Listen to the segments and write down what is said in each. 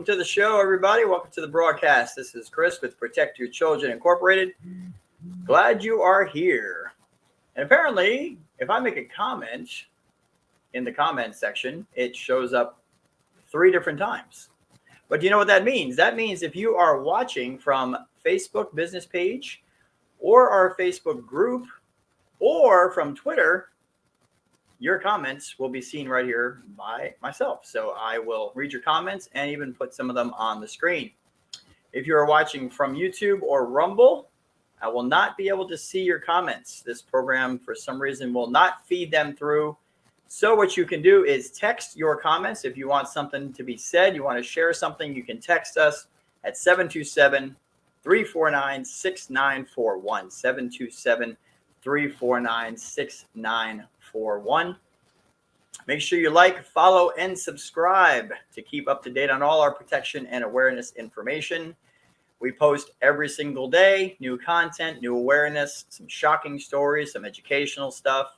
to the show, everybody. Welcome to the broadcast. This is Chris with Protect Your Children Incorporated. Glad you are here. And apparently, if I make a comment in the comment section, it shows up 3 different times. But do you know what that means? That means if you are watching from Facebook business page or our Facebook group or from Twitter, your comments will be seen right here by myself. So I will read your comments and even put some of them on the screen. If you are watching from YouTube or Rumble, I will not be able to see your comments. This program, for some reason, will not feed them through. So what you can do is text your comments. If you want something to be said, you want to share something, you can text us at 727-349-6941. 727-349-6941. Make sure you like, follow, and subscribe to keep up to date on all our protection and awareness information. We post every single day, new content, new awareness, some shocking stories, some educational stuff,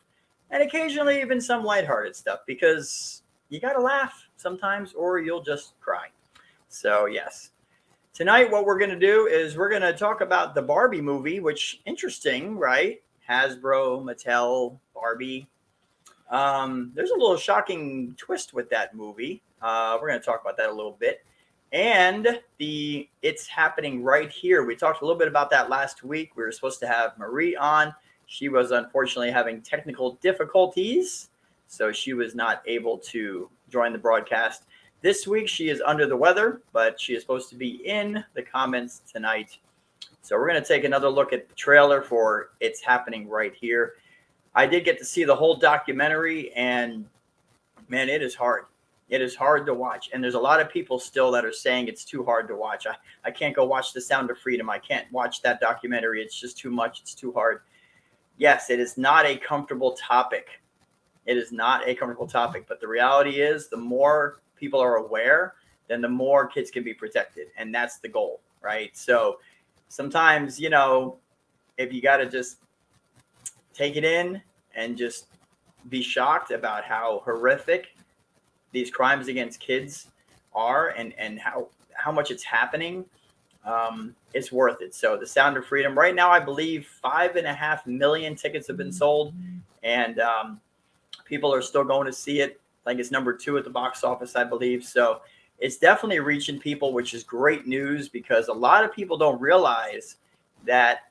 and occasionally even some lighthearted stuff, because you got to laugh sometimes or you'll just cry. So yes. Tonight, what we're going to do is we're going to talk about the Barbie movie, which, interesting, right? Hasbro, Mattel, Barbie. There's a little shocking twist with that movie. We're going to talk about that a little bit. And It's Happening Right Here. We talked a little bit about that last week. We were supposed to have Marie on. She was unfortunately having technical difficulties, so she was not able to join the broadcast. This week, she is under the weather, but she is supposed to be in the comments tonight. So we're going to take another look at the trailer for It's Happening Right Here. I did get to see the whole documentary, and man, it is hard. It is hard to watch. And there's a lot of people still that are saying it's too hard to watch. I can't go watch The Sound of Freedom. I can't watch that documentary. It's just too much. It's too hard. Yes, it is not a comfortable topic. It is not a comfortable topic. But the reality is, the more people are aware, then the more kids can be protected. And that's the goal, right? So sometimes, if you got to just take it in and just be shocked about how horrific these crimes against kids are and how much it's happening, it's worth it. So The Sound of Freedom, right now, I believe 5.5 million tickets have been sold, and people are still going to see it. Like, it's number 2 at the box office, I believe. So it's definitely reaching people, which is great news, because a lot of people don't realize that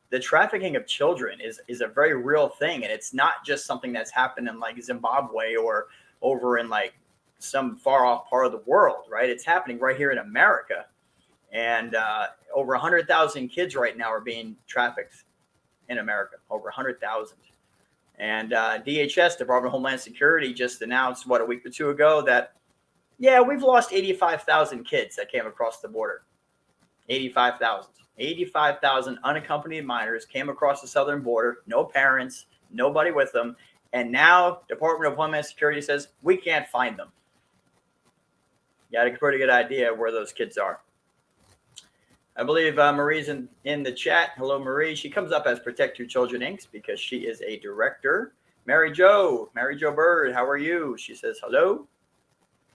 the trafficking of children is a very real thing. And it's not just something that's happened in like Zimbabwe or over in like some far off part of the world, right? It's happening right here in America. And over 100,000 kids right now are being trafficked in America, over 100,000. And DHS, Department of Homeland Security, just announced, a week or 2 ago that, yeah, we've lost 85,000 kids that came across the border. 85,000 unaccompanied minors came across the southern border, no parents, nobody with them. And now Department of Homeland Security says we can't find them. You got a pretty good idea where those kids are. I believe Marie's in the chat. Hello, Marie. She comes up as Protect Your Children Inc. because she is a director. Mary Jo Bird, how are you? She says hello.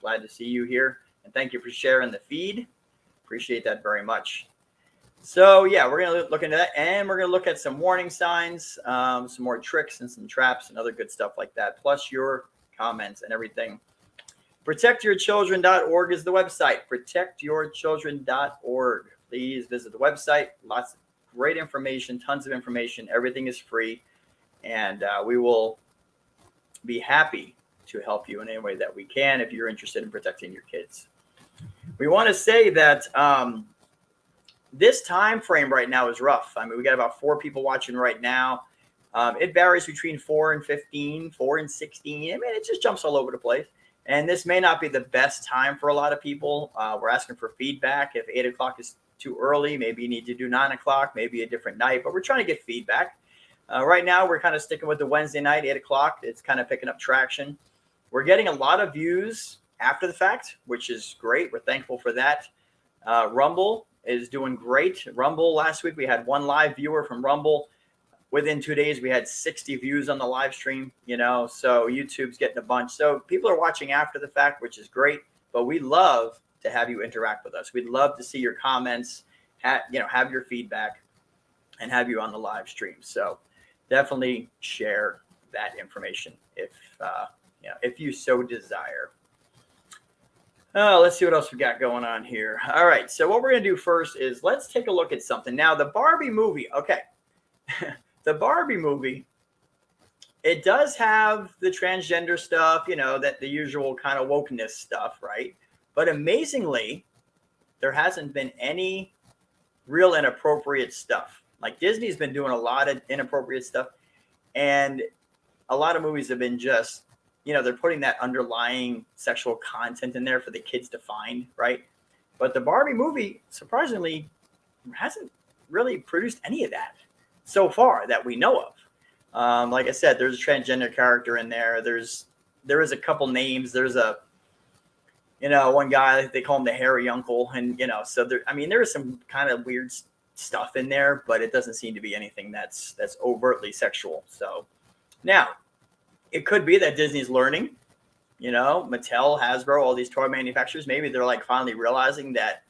Glad to see you here. And thank you for sharing the feed. Appreciate that very much. So, yeah, we're going to look into that. And we're going to look at some warning signs, some more tricks and some traps and other good stuff like that, plus your comments and everything. ProtectYourChildren.org is the website. ProtectYourChildren.org. Please visit the website. Lots of great information, tons of information. Everything is free. And we will be happy to help you in any way that we can if you're interested in protecting your kids. We want to say that this time frame right now is rough. I mean, we got about 4 people watching right now. It varies between 4 and 15, 4 and 16. I mean, it just jumps all over the place. And this may not be the best time for a lot of people. We're asking for feedback. If 8 o'clock is too early, maybe you need to do 9 o'clock, maybe a different night. But we're trying to get feedback. Right now, we're kind of sticking with the Wednesday night, 8 o'clock. It's kind of picking up traction. We're getting a lot of views after the fact, which is great. We're thankful for that. Rumble is doing great. Rumble, last week, we had 1 live viewer from Rumble. Within 2 days, we had 60 views on the live stream, so YouTube's getting a bunch. So people are watching after the fact, which is great. But we love to have you interact with us. We'd love to see your comments, have your feedback, and have you on the live stream. So definitely share that information if you so desire. Let's see what else we got going on here. All right. So what we're going to do first is let's take a look at something. Now, the Barbie movie. Okay. The Barbie movie, it does have the transgender stuff, that the usual kind of wokeness stuff, right? But amazingly, there hasn't been any real inappropriate stuff. Like Disney's been doing a lot of inappropriate stuff, and a lot of movies have been just, they're putting that underlying sexual content in there for the kids to find, right? But the Barbie movie, surprisingly, hasn't really produced any of that so far that we know of. Like I said, there's a transgender character in there. There is a couple names. There's one guy, they call him the hairy uncle. And, so there is some kind of weird stuff in there, but it doesn't seem to be anything that's overtly sexual. So now it could be that Disney's learning, Mattel, Hasbro, all these toy manufacturers, maybe they're like finally realizing that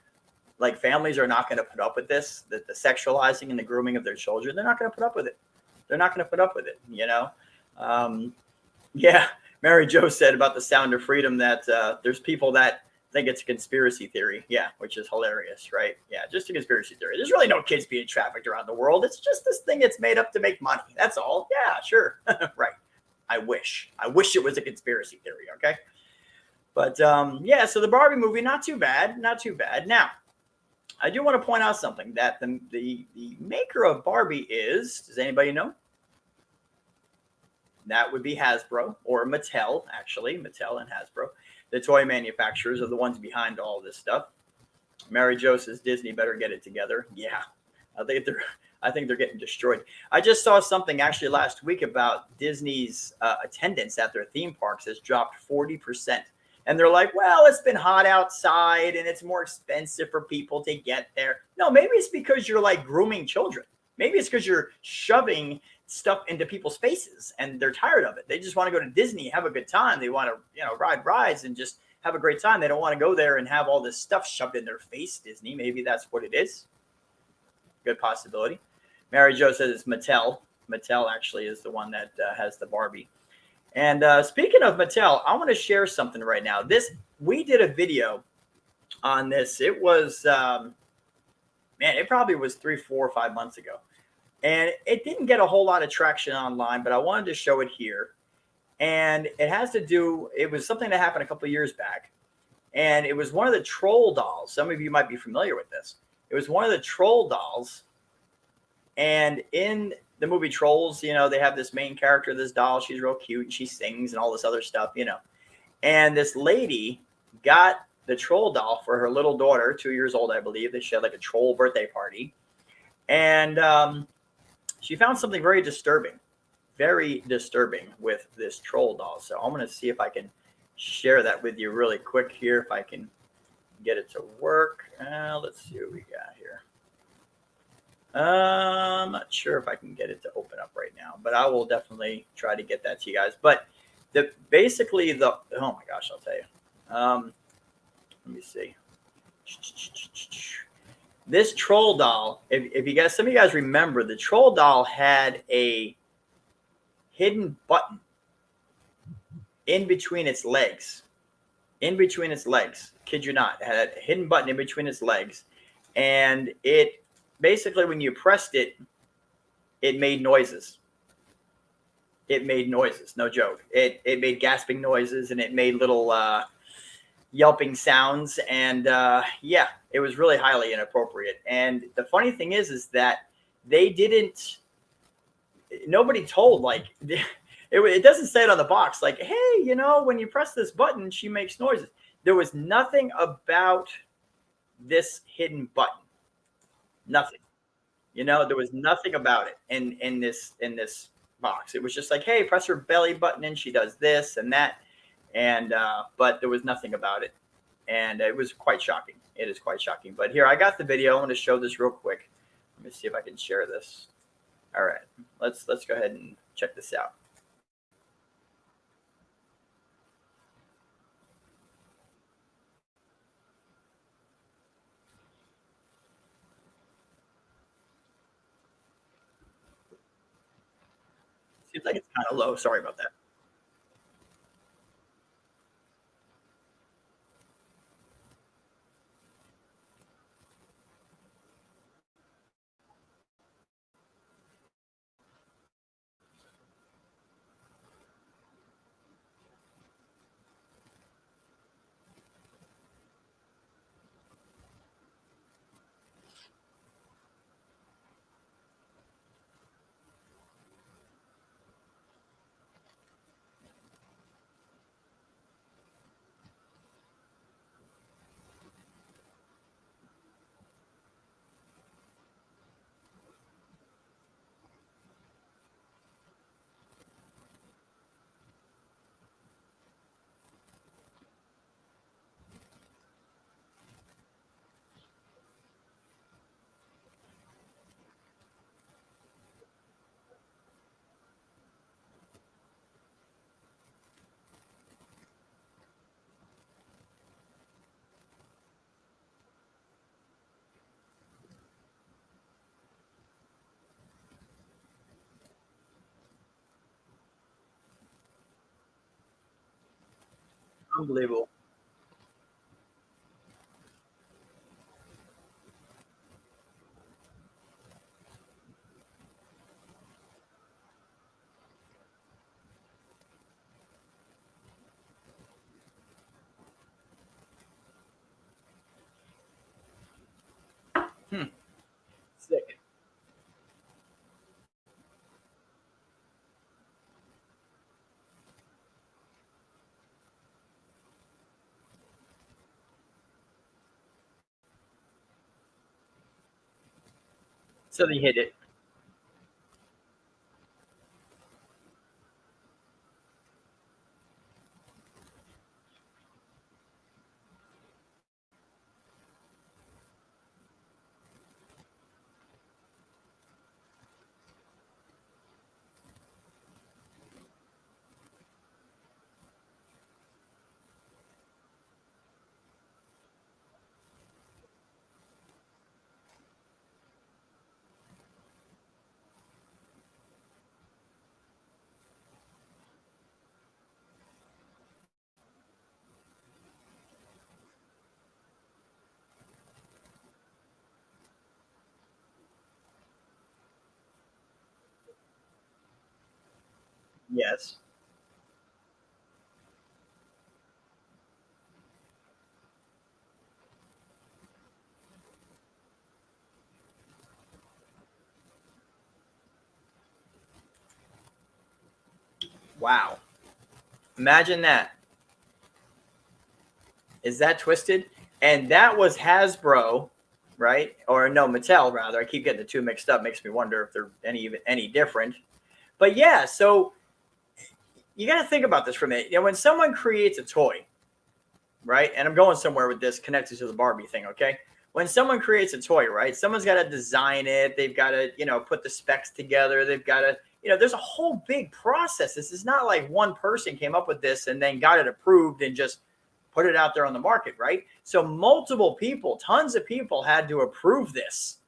like families are not going to put up with this, that the sexualizing and the grooming of their children, they're not going to put up with it. They're not going to put up with it, Yeah. Mary Jo said about the Sound of Freedom that there's people that think it's a conspiracy theory. Yeah, which is hilarious, right? Yeah, just a conspiracy theory. There's really no kids being trafficked around the world. It's just this thing that's made up to make money. That's all. Yeah, sure. Right. I wish it was a conspiracy theory, okay? But so the Barbie movie, not too bad. Now, I do want to point out something that the maker of Barbie does anybody know? That would be Hasbro or Mattel, actually. Mattel and Hasbro. The toy manufacturers are the ones behind all this stuff. Mary Jo says Disney better get it together. Yeah, I think they're getting destroyed. I just saw something actually last week about Disney's attendance at their theme parks has dropped 40%. And they're like, well, it's been hot outside and it's more expensive for people to get there. No, maybe it's because you're like grooming children. Maybe it's because you're shoving stuff into people's faces and they're tired of it. They just want to go to Disney, have a good time. They want to, ride rides and just have a great time. They don't want to go there and have all this stuff shoved in their face, Disney. Maybe that's what it is. Good possibility. Mary Jo says it's Mattel. Mattel actually is the one that has the Barbie. And speaking of Mattel, I want to share something right now. We did a video on this. It was, it probably was 3, 4, or 5 months ago. And it didn't get a whole lot of traction online, but I wanted to show it here. And it was something that happened a couple of years back. And it was one of the troll dolls. Some of you might be familiar with this. It was one of the troll dolls. And in the movie Trolls, they have this main character, this doll. She's real cute and she sings and all this other stuff, And this lady got the troll doll for her little daughter, 2 years old, I believe. She had like a troll birthday party. And she found something very disturbing with this troll doll. So I'm going to see if I can share that with you really quick here, if I can get it to work. Let's see what we got here. I'm not sure if I can get it to open up right now, but I will definitely try to get that to you guys. But oh my gosh, I'll tell you. Let me see. This troll doll, if you guys, some of you guys remember, the troll doll had a hidden button in between its legs. Kid you not, it had a hidden button in between its legs. And it basically, when you pressed it, it made noises. No joke. It made gasping noises and it made little yelping sounds. And it was really highly inappropriate. And the funny thing is that nobody told, like, it doesn't say it on the box, like, hey, when you press this button, she makes noises. There was nothing about this hidden button. Nothing. There was nothing about it in this box. It was just like, hey, press her belly button and she does this and that. And but there was nothing about it. And it was quite shocking. It is quite shocking. But here, I got the video. I want to show this real quick. Let me see if I can share this. All right. Let's go ahead and check this out. Seems like it's kind of low. Sorry about that. Unbelievable. Hmm. Sick. So they hit it. Yes. Wow. Imagine that. Is that twisted? And that was Hasbro, right? Or no, Mattel rather. I keep getting the two mixed up. Makes me wonder if they're any different. But yeah, so you got to think about this for a minute. You know, when someone creates a toy, right? And I'm going somewhere with this connected to the Barbie thing, okay? When someone creates a toy, right? Someone's got to design it. They've got to, put the specs together. They've got to, there's a whole big process. This is not like one person came up with this and then got it approved and just put it out there on the market, right? So multiple people, tons of people had to approve this.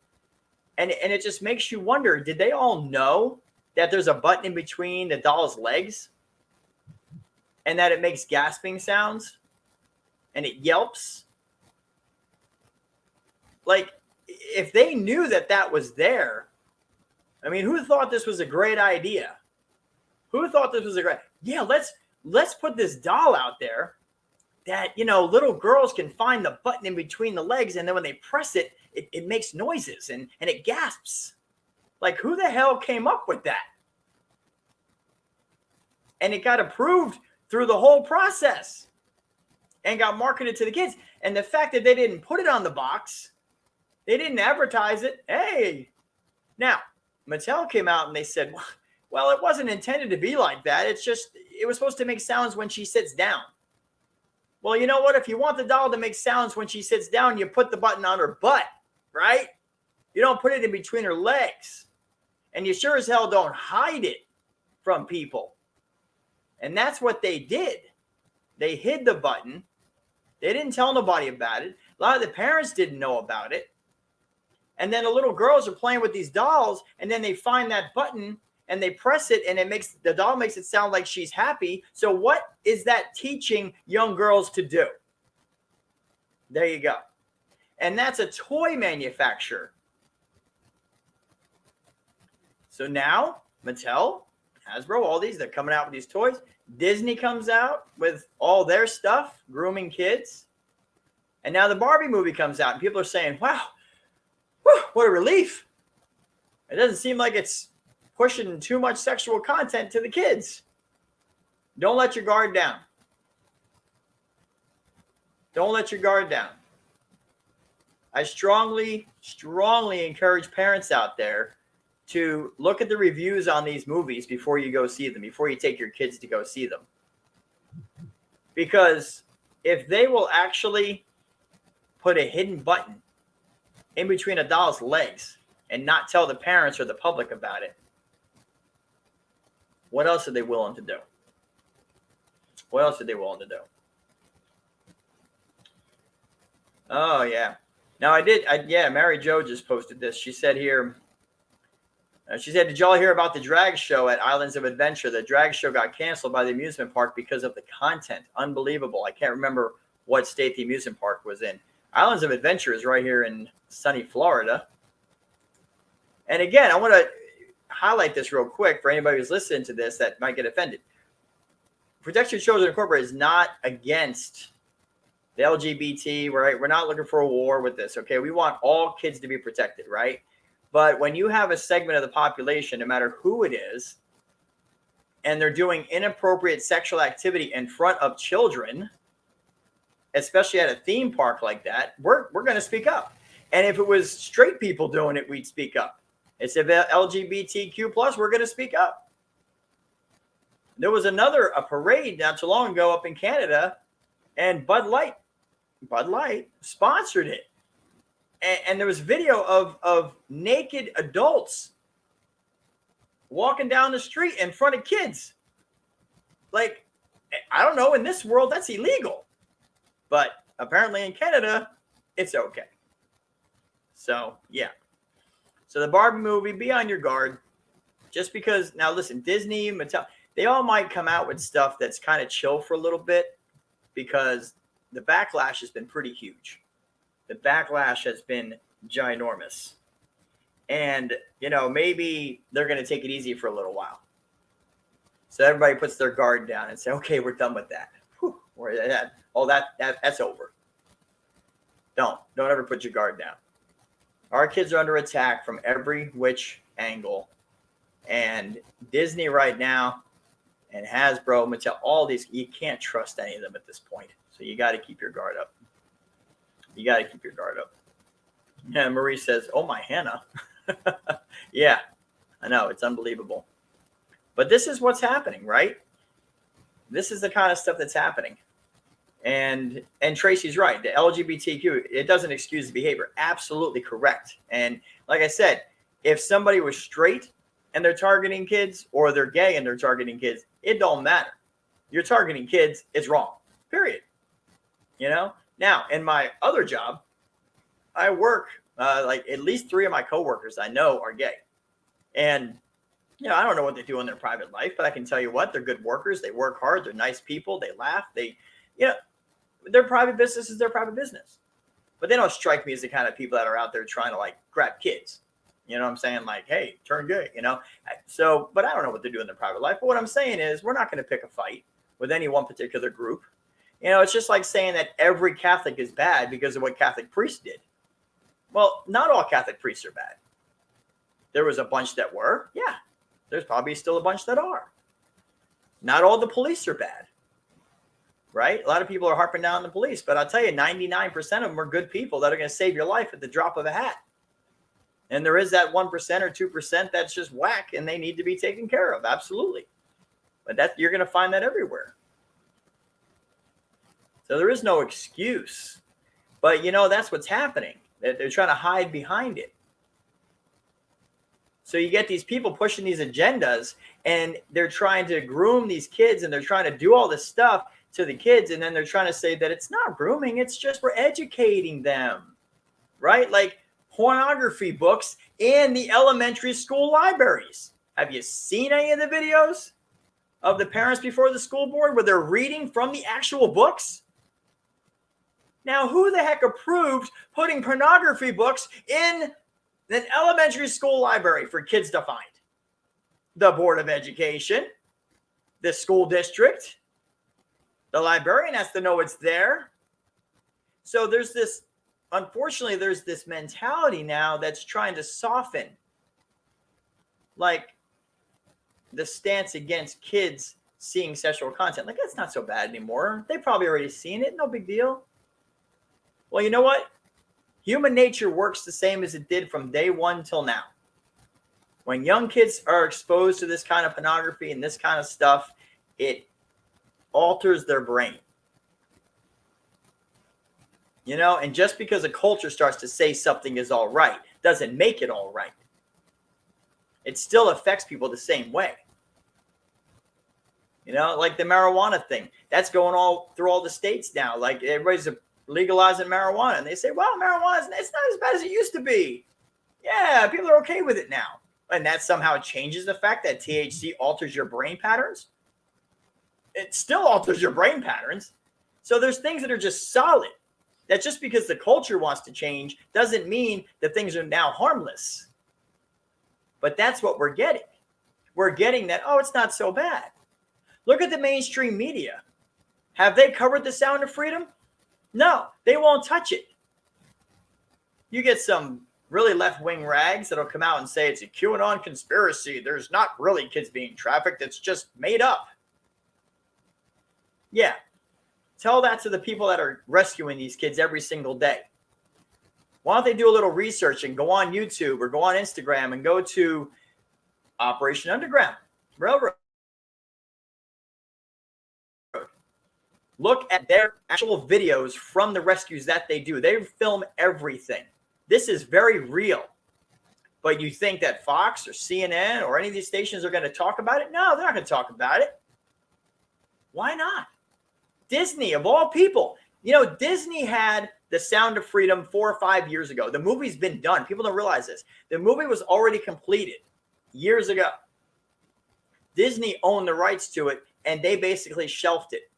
And it just makes you wonder, did they all know that there's a button in between the doll's legs and that it makes gasping sounds and it yelps? Like, if they knew that that was there, I mean, who thought this was a great idea? Who thought this was a great? Yeah, let's put this doll out there that little girls can find the button in between the legs, and then when they press it, it makes noises and it gasps. Like, who the hell came up with that? And it got approved through the whole process and got marketed to the kids. And the fact that they didn't put it on the box, they didn't advertise it. Hey, now Mattel came out and they said, well, it wasn't intended to be like that. It's just, it was supposed to make sounds when she sits down. Well, you know what? If you want the doll to make sounds when she sits down, you put the button on her butt, right? You don't put it in between her legs. And you sure as hell don't hide it from people. And that's what they did. They hid the button. They didn't tell nobody about it. A lot of the parents didn't know about it. And then the little girls are playing with these dolls, and then they find that button, and they press it, and the doll makes it sound like she's happy. So what is that teaching young girls to do? There you go. And that's a toy manufacturer. So now Mattel, Hasbro, all these, they're coming out with these toys. Disney comes out with all their stuff, grooming kids. And now the Barbie movie comes out, and people are saying, wow, whew, what a relief. It doesn't seem like it's pushing too much sexual content to the kids. Don't let your guard down. Don't let your guard down. I strongly, strongly encourage parents out there to look at the reviews on these movies before you go see them, before you take your kids to go see them. Because if they will actually put a hidden button in between a doll's legs and not tell the parents or the public about it, what else are they willing to do? What else are they willing to do? Oh, yeah. Now, Mary Jo just posted this. She said here, did y'all hear about the drag show at Islands of Adventure? The drag show got canceled by the amusement park because of the content. Unbelievable. I can't remember what state the amusement park was in. Islands of Adventure is right here in sunny Florida. And again, I want to highlight this real quick for anybody who's listening to this that might get offended. Protect Your Children Incorporated is not against the LGBT, right? We're not looking for a war with this, okay? We want all kids to be protected, right? But when you have a segment of the population, no matter who it is, and they're doing inappropriate sexual activity in front of children, especially at a theme park like that, we're going to speak up. And if it was straight people doing it, we'd speak up. It's LGBTQ+, we're going to speak up. There was a parade not too long ago up in Canada, and Bud Light sponsored it. And there was video of naked adults walking down the street in front of kids. Like, I don't know, in this world, that's illegal. But apparently in Canada, it's okay. So, yeah. So the Barbie movie, be on your guard. Just because, now listen, Disney, Mattel, they all might come out with stuff that's kind of chill for a little bit because the backlash has been pretty huge. The backlash has been ginormous. And, maybe they're going to take it easy for a little while. So everybody puts their guard down and say, okay, we're done with that. Whew, that's over. Don't ever put your guard down. Our kids are under attack from every which angle. And Disney right now and Hasbro, Mattel, all these, you can't trust any of them at this point. So you got to keep your guard up. You got to keep your guard up. Yeah, Marie says, oh, my Hannah. Yeah, I know. It's unbelievable. But this is what's happening, right? This is the kind of stuff that's happening. And Tracy's right. The LGBTQ, it doesn't excuse the behavior. Absolutely correct. And like I said, if somebody was straight and they're targeting kids, or they're gay and they're targeting kids, it don't matter. You're targeting kids, it's wrong. Period. Now, in my other job, I work, like at least 3 of my coworkers I know are gay. And, I don't know what they do in their private life, but I can tell you what, they're good workers. They work hard. They're nice people. They laugh. Their private business is their private business. But they don't strike me as the kind of people that are out there trying to grab kids. You know what I'm saying? Like, hey, turn gay, So, but I don't know what they're doing in their private life. But what I'm saying is we're not going to pick a fight with any one particular group. It's just like saying that every Catholic is bad because of what Catholic priests did. Well, not all Catholic priests are bad. There was a bunch that were. Yeah. There's probably still a bunch that are. Not all the police are bad. Right? A lot of people are harping down on the police. But I'll tell you, 99% of them are good people that are going to save your life at the drop of a hat. And there is that 1% or 2% that's just whack and they need to be taken care of. Absolutely. But you're going to find that everywhere. So there is no excuse. But, that's what's happening. They're trying to hide behind it. So you get these people pushing these agendas and they're trying to groom these kids and they're trying to do all this stuff to the kids. And then they're trying to say that it's not grooming. It's just we're educating them. Right? Like pornography books in the elementary school libraries. Have you seen any of the videos of the parents before the school board where they're reading from the actual books? Now, who the heck approved putting pornography books in an elementary school library for kids to find? The Board of Education, the school district, the librarian has to know it's there. So unfortunately, there's this mentality now that's trying to soften, like, the stance against kids seeing sexual content. Like, that's not so bad anymore. They've probably already seen it. No big deal. Well, you know what? Human nature works the same as it did from day one till now. When young kids are exposed to this kind of pornography and this kind of stuff, it alters their brain. You know, and just because a culture starts to say something is all right doesn't make it all right. It still affects people the same way. You know, like the marijuana thing. That's going all through all the states now. Like, everybody's legalizing marijuana. And they say, well, marijuana, it's not as bad as it used to be. Yeah, people are okay with it now. And that somehow changes the fact that THC alters your brain patterns. It still alters your brain patterns. So there's things that are just solid. That just because the culture wants to change doesn't mean that things are now harmless. But that's what we're getting. We're getting that, oh, it's not so bad. Look at the mainstream media. Have they covered the sound of freedom? No, they won't touch it. You get some really left-wing rags that'll come out and say it's a QAnon conspiracy. There's not really kids being trafficked. It's just made up. Yeah. Tell that to the people that are rescuing these kids every single day. Why don't they do a little research and go on YouTube or go on Instagram and go to Operation Underground Railroad? Look at their actual videos from the rescues that they do. They film everything. This is very real. But you think that Fox or CNN or any of these stations are going to talk about it? No, they're not going to talk about it. Why not? Disney, of all people. You know, Disney had The Sound of Freedom 4 or 5 years ago. The movie's been done. People don't realize this. The movie was already completed years ago. Disney owned the rights to it, and they basically shelved it.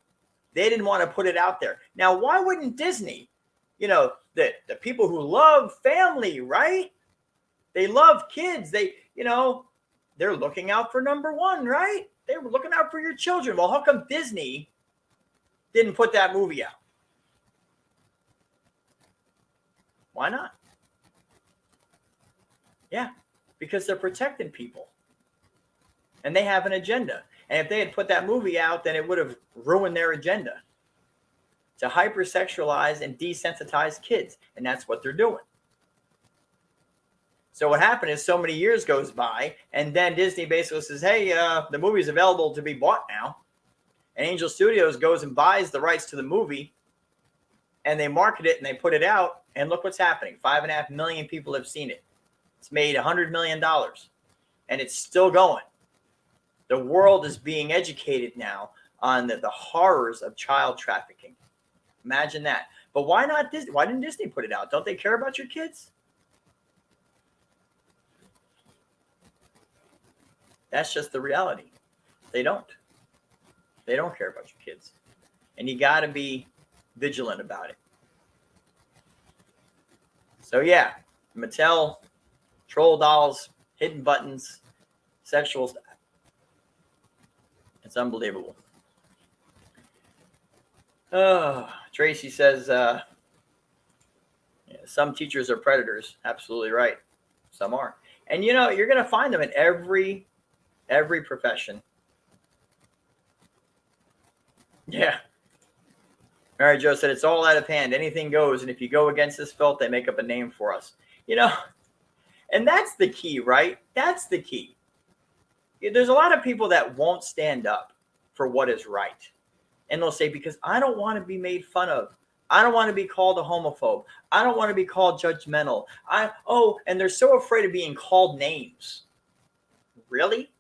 They didn't want to put it out there. Now, why wouldn't Disney? You know, the people who love family, right? They love kids. They're looking out for number one, right? They were looking out for your children. Well, how come Disney didn't put that movie out? Why not? Yeah, because they're protecting people. And they have an agenda. And if they had put that movie out, then it would have ruined their agenda to hypersexualize and desensitize kids. And that's what they're doing. So what happened is so many years goes by, and then Disney basically says, hey, the movie's available to be bought now. And Angel Studios goes and buys the rights to the movie, and they market it and they put it out, and look what's happening. 5.5 million people have seen it. It's made $100 million, and it's still going. The world is being educated now on the horrors of child trafficking. Imagine that. But why not Disney? Why didn't Disney put it out? Don't they care about your kids? That's just the reality. They don't. They don't care about your kids. And you got to be vigilant about it. So yeah, Mattel, troll dolls, hidden buttons, sexual stuff. It's unbelievable. Tracy says, some teachers are predators. Absolutely right. Some are. And you know, you're going to find them in every profession. Yeah. All right, Joe said, it's all out of hand. Anything goes. And if you go against this filth, they make up a name for us. You know, and that's the key, right? That's the key. There's a lot of people that won't stand up for what is right. And they'll say, because I don't want to be made fun of. I don't want to be called a homophobe. I don't want to be called judgmental. And they're so afraid of being called names. Really?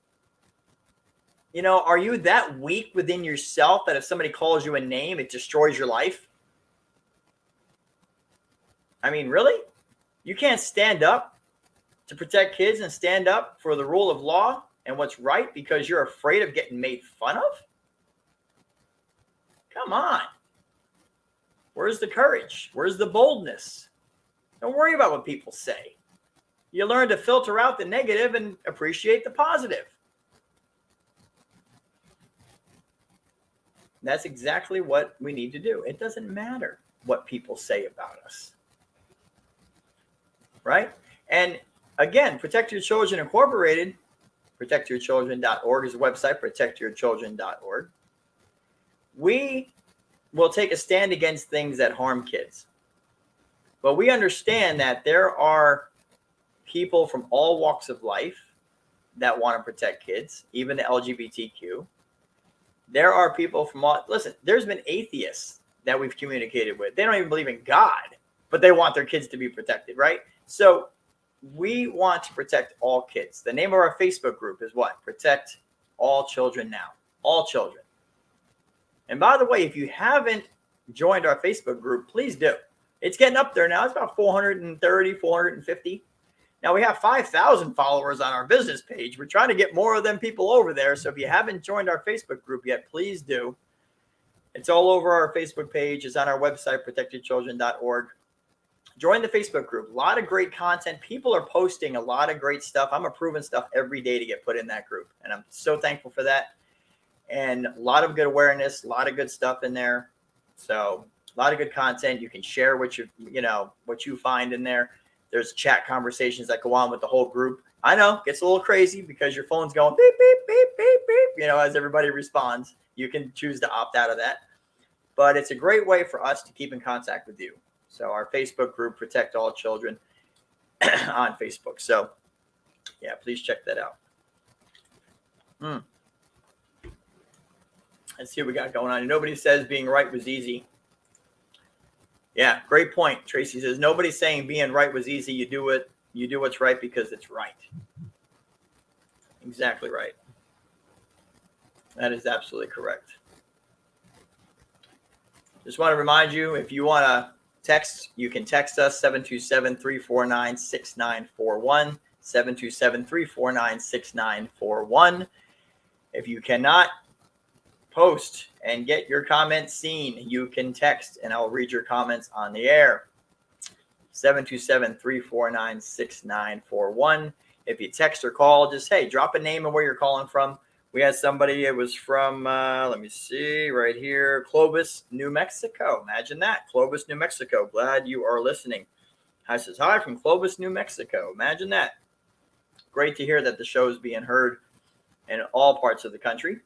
You know, are you that weak within yourself that if somebody calls you a name, it destroys your life? I mean, really? You can't stand up to protect kids and stand up for the rule of law and what's right because you're afraid of getting made fun of? Come on. Where's the courage? Where's the boldness? Don't worry about what people say. You learn to filter out the negative and appreciate the positive. That's exactly what we need to do. It doesn't matter what people say about us. Right? And again, Protect Your Children Incorporated, protectyourchildren.org is the website, protectyourchildren.org. We will take a stand against things that harm kids. But we understand that there are people from all walks of life that want to protect kids, even the LGBTQ. There are people from all, listen, there's been atheists that we've communicated with. They don't even believe in God, but they want their kids to be protected, right? So we want to protect all kids. The name of our Facebook group is what? Protect All Children Now. All children. And by the way, if you haven't joined our Facebook group, please do. It's getting up there now. It's about 430, 450. Now we have 5,000 followers on our business page. We're trying to get more of them people over there. So if you haven't joined our Facebook group yet, please do. It's all over our Facebook page. It's on our website, protectyourchildren.org. Join the Facebook group. A lot of great content. People are posting a lot of great stuff. I'm approving stuff every day to get put in that group. And I'm so thankful for that. And a lot of good awareness, a lot of good stuff in there. So a lot of good content. You can share what you find in there. There's chat conversations that go on with the whole group. I know it gets a little crazy because your phone's going beep, beep, beep, beep, beep, as everybody responds. You can choose to opt out of that. But it's a great way for us to keep in contact with you. So our Facebook group, Protect All Children on Facebook. So yeah, please check that out. Let's see what we got going on. Nobody says being right was easy. Yeah, great point. Tracy says nobody's saying being right was easy. You do what's right because it's right. Exactly right. That is absolutely correct. Just want to remind you, if you want to text, you can text us 727-349-6941, 727-349-6941. If you cannot post and get your comments seen, you can text and I'll read your comments on the air. 727-349-6941. If you text or call, just, hey, drop a name and where you're calling from. We had somebody, it was from, let me see, right here, Clovis, New Mexico. Imagine that, Clovis, New Mexico. Glad you are listening. I says, hi from Clovis, New Mexico. Imagine that. Great to hear that the show is being heard in all parts of the country.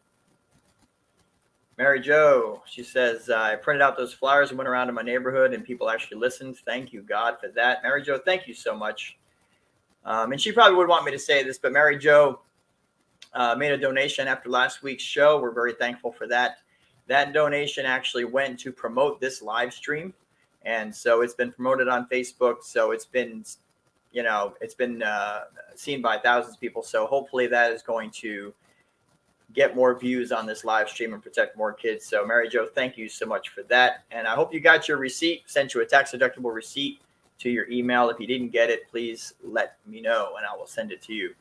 Mary Jo, she says, I printed out those flyers and went around in my neighborhood and people actually listened. Thank you, God, for that. Mary Jo, thank you so much. And she probably would want me to say this, but Mary Jo made a donation after last week's show. We're very thankful for that. That donation actually went to promote this live stream. And so it's been promoted on Facebook. So it's been, seen by thousands of people. So hopefully that is going to get more views on this live stream and protect more kids. So Mary Jo, thank you so much for that. And I hope you got your receipt, sent you a tax deductible receipt to your email. If you didn't get it, please let me know and I will send it to you,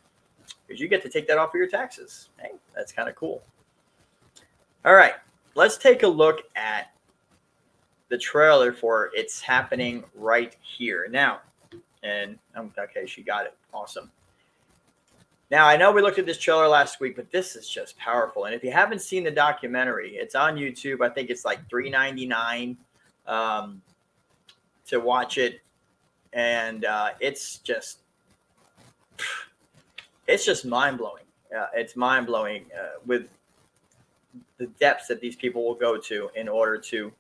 because you get to take that off of your taxes. Hey, that's kind of cool. All right, let's take a look at the trailer for It's Happening Right Here Now. And okay, she got it. Awesome. Now, I know we looked at this trailer last week, but this is just powerful. And if you haven't seen the documentary, it's on YouTube. I think it's like $3.99 to watch it. And it's just mind-blowing. It's mind-blowing with the depths that these people will go to in order to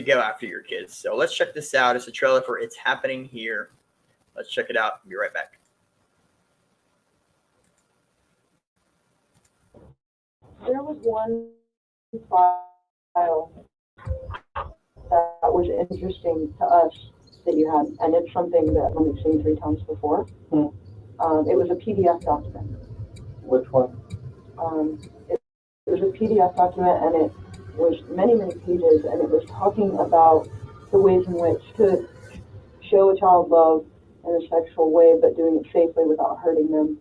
go after your kids. So let's check this out. It's a trailer for It's Happening Here. Let's check it out. Be right back. There was one file that was interesting to us that you had, and it's something that I've seen 3 times before. It was a PDF document. Which one? It was a PDF document, and it was many, many pages, and it was talking about the ways in which to show a child love in a sexual way, but doing it safely without hurting them.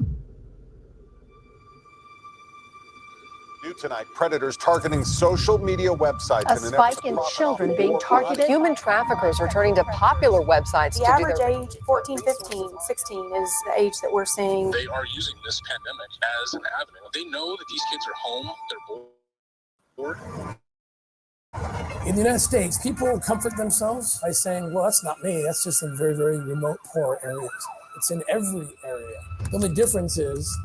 New tonight, predators targeting social media websites. A spike in children being targeted. Human traffickers are turning to popular websites The to do average their... age, 14, 15, 16 is the age that we're seeing. They are using this pandemic as an avenue. They know that these kids are home, they're bored. In the United States, people comfort themselves by saying, well, that's not me. That's just in very, very remote, poor areas. It's in every area. The only difference is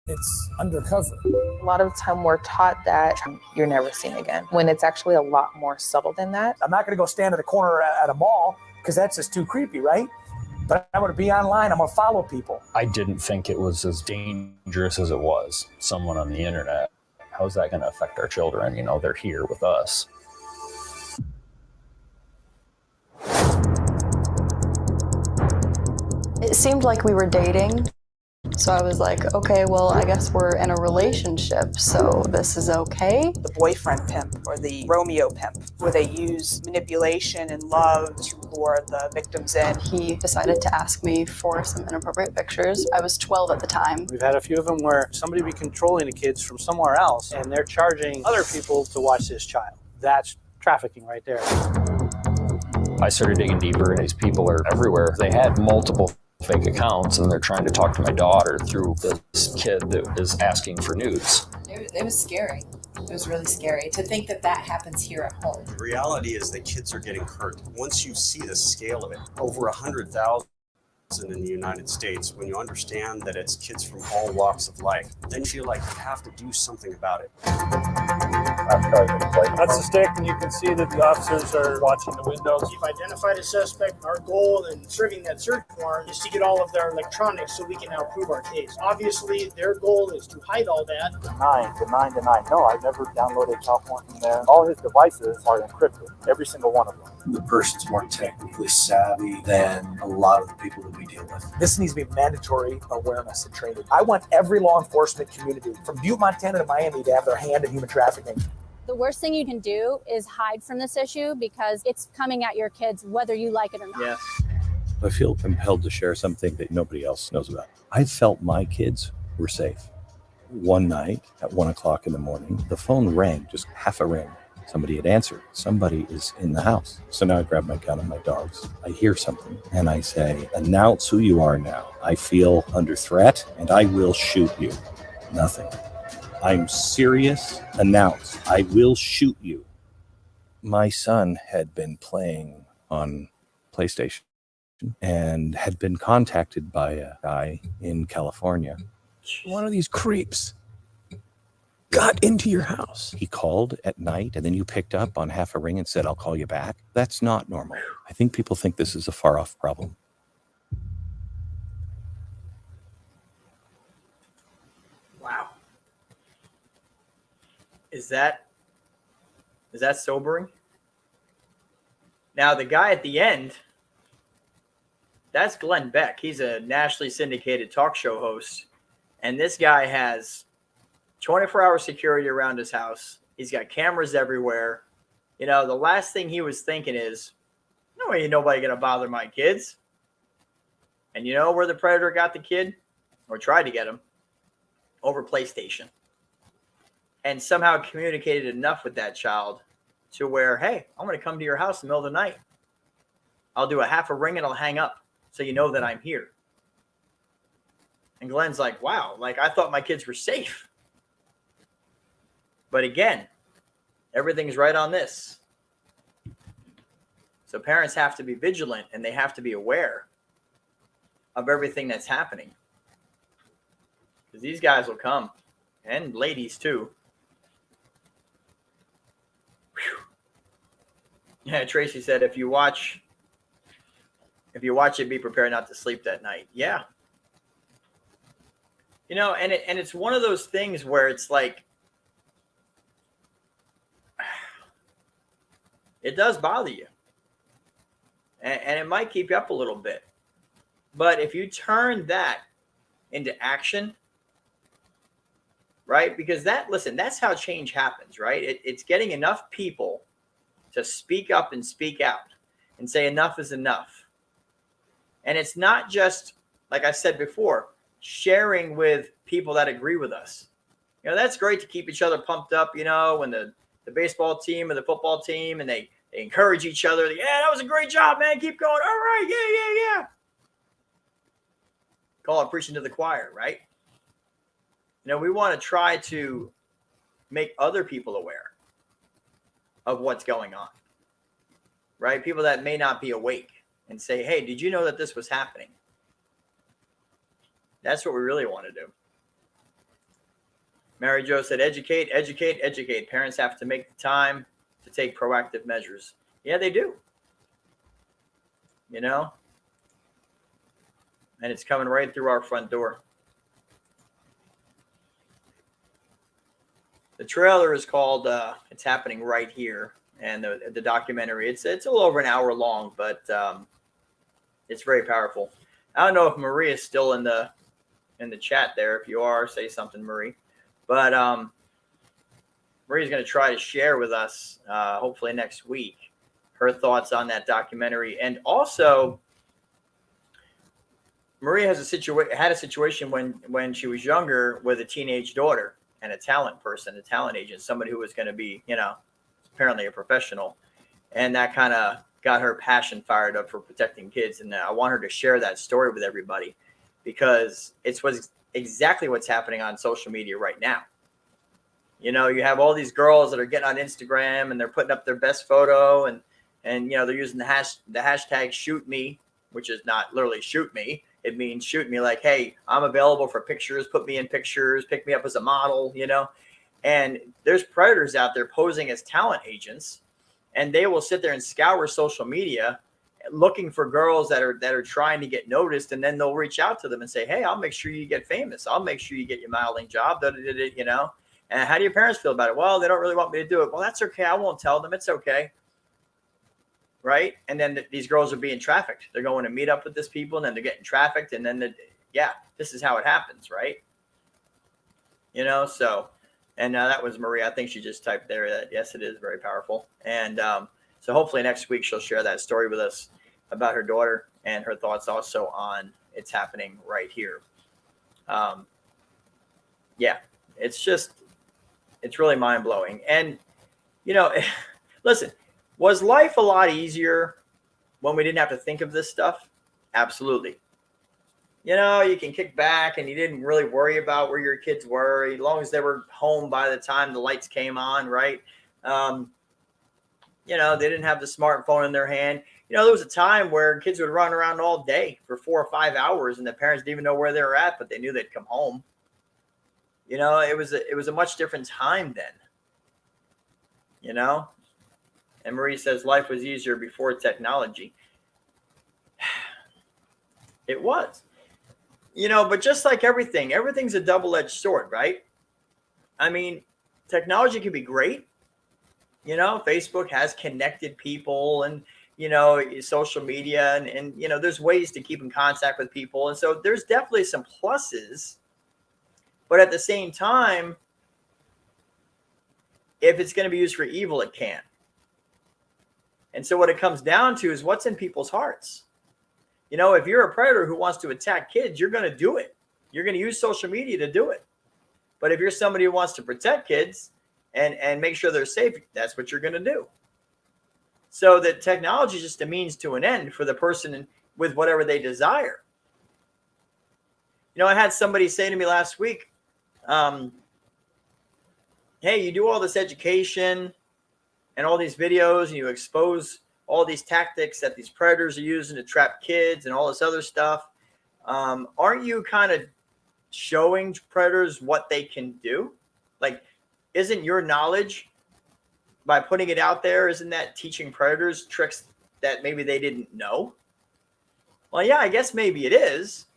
it's undercover. A lot of the time we're taught that you're never seen again, when it's actually a lot more subtle than that. I'm not going to go stand at a corner at a mall because that's just too creepy, right? But I'm going to be online. I'm going to follow people. I didn't think it was as dangerous as it was. Someone on the internet. How's that going to affect our children? You know, they're here with us. It seemed like we were dating. So I was like, okay, well, I guess we're in a relationship, so this is okay. The boyfriend pimp or the Romeo pimp, where they use manipulation and love to lure the victims in. He decided to ask me for some inappropriate pictures. I was 12 at the time. We've had a few of them where somebody be controlling the kids from somewhere else, and they're charging other people to watch this child. That's trafficking right there. I started digging deeper, and these people are everywhere. They had multiple fake accounts, and they're trying to talk to my daughter through this kid that is asking for nudes. It was scary. It was really scary to think that that happens here at home. The reality is that kids are getting hurt. Once you see the scale of it, over 100,000 in the United States, when you understand that it's kids from all walks of life, then you feel like you have to do something about it. That's the stick, and you can see that the officers are watching the windows. We've identified a suspect. Our goal in serving that search warrant is to get all of their electronics so we can now prove our case. Obviously, their goal is to hide all that. 9 to 9. No, I've never downloaded child porn from there. All his devices are encrypted, every single one of them. The person's more technically savvy than a lot of the people that we deal with. This needs to be mandatory awareness and training. I want every law enforcement community, from Butte, Montana to Miami, to have their hand in human trafficking. The worst thing you can do is hide from this issue because it's coming at your kids whether you like it or not. Yes. I feel compelled to share something that nobody else knows about. I felt my kids were safe. One night at 1 o'clock in the morning, the phone rang, just half a ring. Somebody had answered. Somebody is in the house. So now I grab my gun and my dogs. I hear something and I say, announce who you are now. I feel under threat and I will shoot you. Nothing. I'm serious. Announce. I will shoot you. My son had been playing on PlayStation and had been contacted by a guy in California. One of these creeps got into your house. He called at night and then you picked up on half a ring and said, I'll call you back. That's not normal. I think people think this is a far off problem. Wow. Is that sobering? Now, the guy at the end, that's Glenn Beck. He's a nationally syndicated talk show host. And this guy has 24-hour security around his house. He's got cameras everywhere. You know, the last thing he was thinking is, no, ain't nobody going to bother my kids. And you know where the predator got the kid? Or tried to get him? Over PlayStation. And somehow communicated enough with that child to where, hey, I'm going to come to your house in the middle of the night. I'll do a half a ring and I'll hang up so you know that I'm here. And Glenn's like, wow, like I thought my kids were safe. But again, everything's right on this. So parents have to be vigilant and they have to be aware of everything that's happening. Because these guys will come, and ladies too. Whew. Yeah, Tracy said, if you watch it, be prepared not to sleep that night. Yeah. You know, and it's one of those things where it's like, it does bother you. And it might keep you up a little bit. But if you turn that into action, right? Because that's how change happens, right? It's getting enough people to speak up and speak out and say enough is enough. And it's not just, like I said before, sharing with people that agree with us. That's great to keep each other pumped up, when the baseball team or the football team, and they encourage each other. Yeah, that was a great job, man. Keep going. All right. Yeah. Call it preaching to the choir, right? We want to try to make other people aware of what's going on, right? People that may not be awake, and say, hey, did you know that this was happening? That's what we really want to do. Mary Jo said, educate, educate, educate. Parents have to make the time to take proactive measures. Yeah, they do. And it's coming right through our front door. The trailer is called It's Happening Right Here. And the documentary, it's a little over an hour long, but it's very powerful. I don't know if Marie is still in the chat there. If you are, say something, Marie. But Marie's going to try to share with us, hopefully next week, her thoughts on that documentary. And also, Marie has had a situation when she was younger with a teenage daughter and a talent agent, somebody who was going to be, apparently a professional. And that kind of got her passion fired up for protecting kids. And I want her to share that story with everybody, because it's exactly what's happening on social media right now. You have all these girls that are getting on Instagram and they're putting up their best photo and they're using the hashtag shoot me, which is not literally shoot me. It means shoot me like, hey, I'm available for pictures, put me in pictures, pick me up as a model, and there's predators out there posing as talent agents, and they will sit there and scour social media looking for girls that are trying to get noticed, and then they'll reach out to them and say, hey, I'll make sure you get famous. I'll make sure you get your modeling job, And how do your parents feel about it? Well, they don't really want me to do it. Well, that's okay. I won't tell them. It's okay. Right? And then these girls are being trafficked. They're going to meet up with these people, and then they're getting trafficked. And then, this is how it happens, right? So, and that was Maria. I think she just typed there that, yes, it is very powerful. And so hopefully next week she'll share that story with us about her daughter and her thoughts also on It's Happening Right Here. It's really mind-blowing. And, listen, was life a lot easier when we didn't have to think of this stuff? Absolutely. You can kick back and you didn't really worry about where your kids were, as long as they were home by the time the lights came on, right? They didn't have the smartphone in their hand. There was a time where kids would run around all day for 4 or 5 hours and the parents didn't even know where they were at, but they knew they'd come home. It was a much different time then. And Marie says life was easier before technology. It was. But just like everything's a double-edged sword, right? I mean, technology can be great. Facebook has connected people and, social media and there's ways to keep in contact with people. And so there's definitely some pluses. But at the same time, if it's going to be used for evil, it can. And so what it comes down to is what's in people's hearts. If you're a predator who wants to attack kids, you're going to do it. You're going to use social media to do it. But if you're somebody who wants to protect kids and make sure they're safe, that's what you're going to do. So that technology is just a means to an end for the person with whatever they desire. I had somebody say to me last week, hey, you do all this education and all these videos and you expose all these tactics that these predators are using to trap kids and all this other stuff. Aren't you kind of showing predators what they can do? Like, isn't your knowledge by putting it out there, isn't that teaching predators tricks that maybe they didn't know? Well, yeah, I guess maybe it is.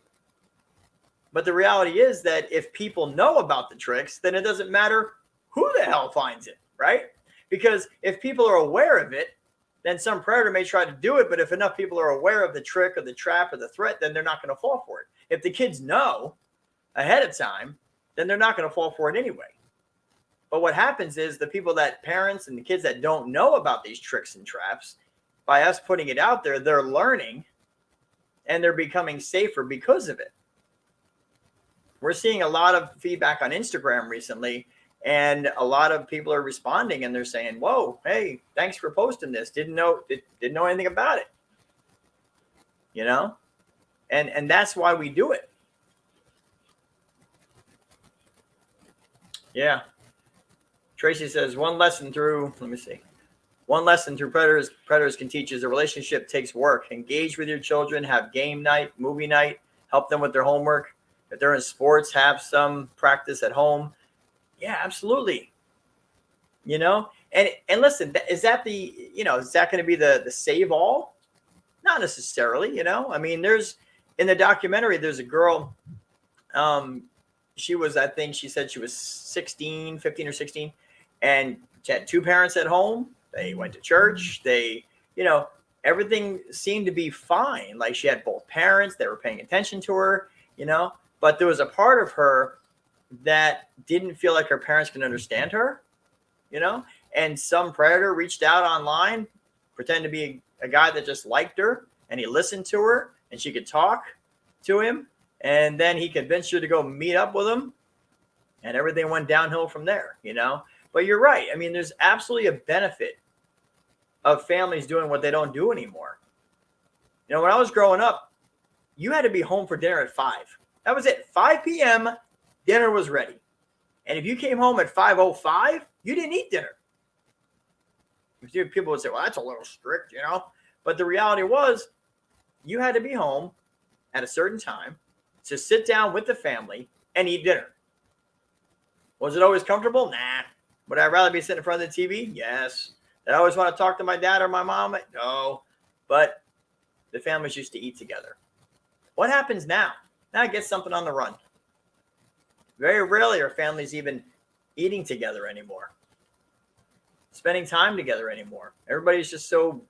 But the reality is that if people know about the tricks, then it doesn't matter who the hell finds it, right? Because if people are aware of it, then some predator may try to do it. But if enough people are aware of the trick or the trap or the threat, then they're not going to fall for it. If the kids know ahead of time, then they're not going to fall for it anyway. But what happens is the people that parents and the kids that don't know about these tricks and traps, by us putting it out there, they're learning and they're becoming safer because of it. We're seeing a lot of feedback on Instagram recently, and a lot of people are responding and they're saying, whoa, hey, thanks for posting this. Didn't know anything about it. You know? And that's why we do it. Yeah. Tracy says one lesson through predators can teach is a relationship takes work. Engage with your children, have game night, movie night, help them with their homework. If they're in sports, have some practice at home. Yeah, absolutely. You know, and listen, is that going to be the save all? Not necessarily, you know. I mean, in the documentary, there's a girl, I think she said she was 15 or 16, and she had two parents at home. They went to church. Everything seemed to be fine. Like she had both parents, they were paying attention to her, you know, but there was a part of her that didn't feel like her parents can understand her, you know, and some predator reached out online, pretended to be a guy that just liked her, and he listened to her and she could talk to him. And then he convinced her to go meet up with him, and everything went downhill from there, you know. But you're right. I mean, there's absolutely a benefit of families doing what they don't do anymore. You know, when I was growing up, you had to be home for dinner at 5. That was it. 5 p.m., dinner was ready. And if you came home at 5:05, you didn't eat dinner. People would say, well, that's a little strict, you know. But the reality was you had to be home at a certain time to sit down with the family and eat dinner. Was it always comfortable? Nah. Would I rather be sitting in front of the TV? Yes. Did I always want to talk to my dad or my mom? No. But the families used to eat together. What happens now? Now I get something on the run. Very rarely are families even eating together anymore, spending time together anymore. Everybody's just so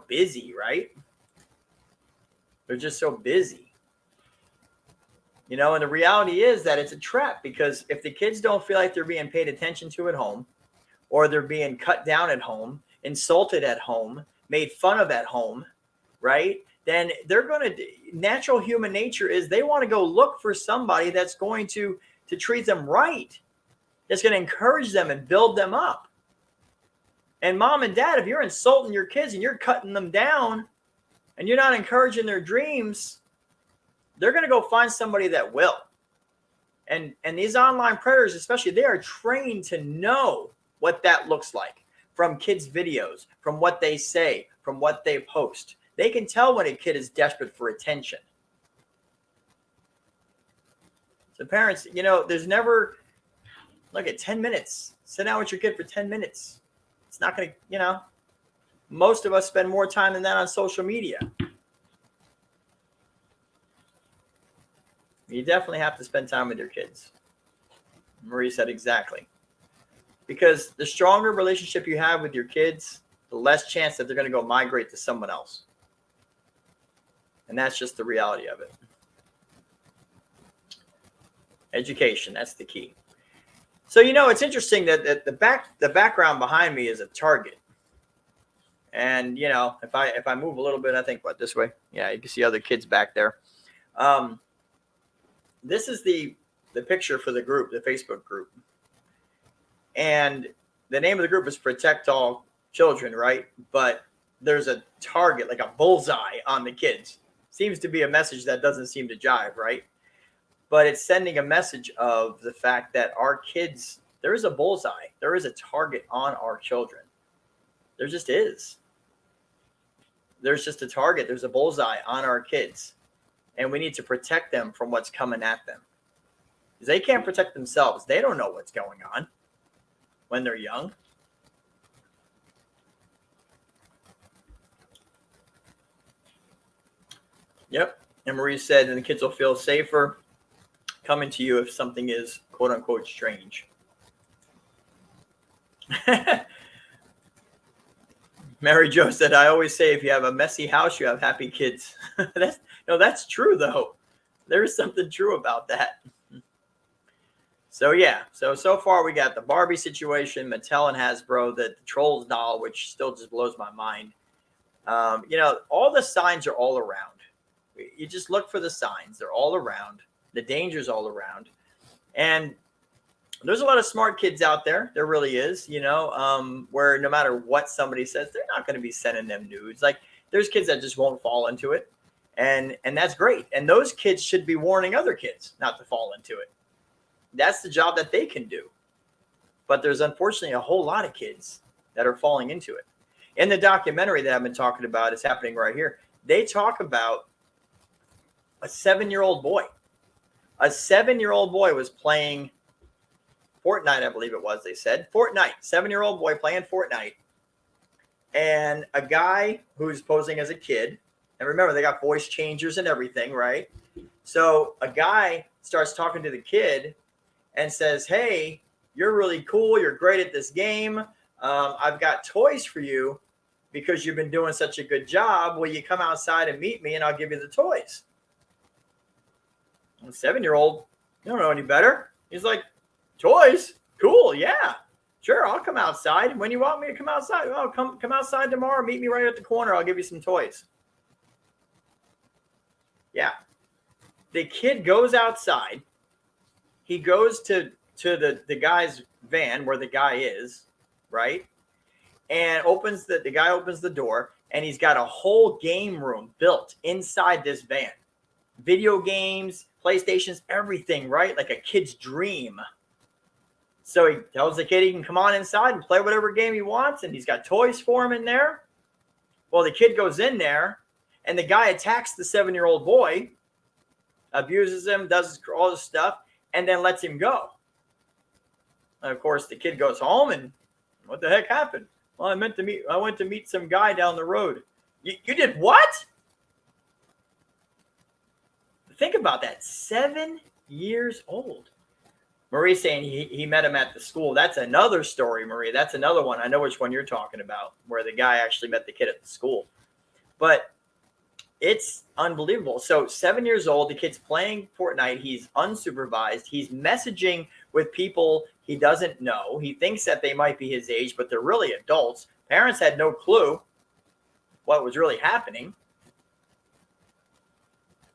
busy, right? They're just so busy. You know, and the reality is that it's a trap, because if the kids don't feel like they're being paid attention to at home, or they're being cut down at home, insulted at home, made fun of at home, right? Then they're going to, natural human nature is they want to go look for somebody that's going to treat them right, that's going to encourage them and build them up. And mom and dad, if you're insulting your kids and you're cutting them down and you're not encouraging their dreams, they're going to go find somebody that will. And these online predators, especially, they are trained to know what that looks like from kids' videos, from what they say, from what they post. They can tell when a kid is desperate for attention. So parents, you know, there's never, look at 10 minutes. Sit down with your kid for 10 minutes. It's not going to, you know, most of us spend more time than that on social media. You definitely have to spend time with your kids. Marie said exactly. Because the stronger relationship you have with your kids, the less chance that they're going to go migrate to someone else. And that's just the reality of it. Education, that's the key. So, you know, it's interesting that the background behind me is a target. And, you know, if I move a little bit, I think, this way? Yeah, you can see other kids back there. This is the picture for the group, the Facebook group. And the name of the group is Protect All Children, right? But there's a target, like a bullseye on the kids. Seems to be a message that doesn't seem to jive, right? But it's sending a message of the fact that our kids, there is a bullseye. There is a target on our children. There just is. There's just a target. There's a bullseye on our kids. And we need to protect them from what's coming at them. Because they can't protect themselves. They don't know what's going on when they're young. Yep. And Marie said, and the kids will feel safer coming to you if something is quote unquote strange. Mary Jo said, I always say if you have a messy house, you have happy kids. That's true though. There is something true about that. So yeah, so far we got the Barbie situation, Mattel and Hasbro, the Trolls doll, which still just blows my mind. You know, all the signs are all around. You just look for the signs. They're all around. the dangers all around. And there's a lot of smart kids out there. There really is, where no matter what somebody says, they're not going to be sending them nudes. Like there's kids that just won't fall into it. And that's great. And those kids should be warning other kids not to fall into it. That's the job that they can do. But there's unfortunately a whole lot of kids that are falling into it. In the documentary that I've been talking about, is happening right here. They talk about a 7-year-old boy. A 7-year-old boy was playing Fortnite, I believe it was, they said. Fortnite, 7-year-old boy playing Fortnite. And a guy who's posing as a kid, and remember, they got voice changers and everything, right? So a guy starts talking to the kid and says, hey, you're really cool. You're great at this game. I've got toys for you because you've been doing such a good job. Will you come outside and meet me and I'll give you the toys? And the 7-year-old, you don't know any better. He's like, toys? Cool, yeah. Sure, I'll come outside. When you want me to come outside? Oh, come outside tomorrow. Meet me right at the corner. I'll give you some toys. Yeah. The kid goes outside. He goes to the guy's van where the guy is, right? And the guy opens the door, and he's got a whole game room built inside this van. Video games, PlayStations, everything, right? Like a kid's dream. So he tells the kid he can come on inside and play whatever game he wants, and he's got toys for him in there. Well, the kid goes in there, and the guy attacks the 7-year-old boy, abuses him, does all this stuff, and then lets him go. And of course, the kid goes home, and what the heck happened? Well, I went to meet some guy down the road. You did what? Think about that. 7 years old. Marie saying he met him at the school. That's another story, Marie. That's another one. I know which one you're talking about, where the guy actually met the kid at the school. But it's unbelievable. So 7 years old, the kid's playing Fortnite. He's unsupervised. He's messaging with people he doesn't know. He thinks that they might be his age, but they're really adults. Parents had no clue what was really happening.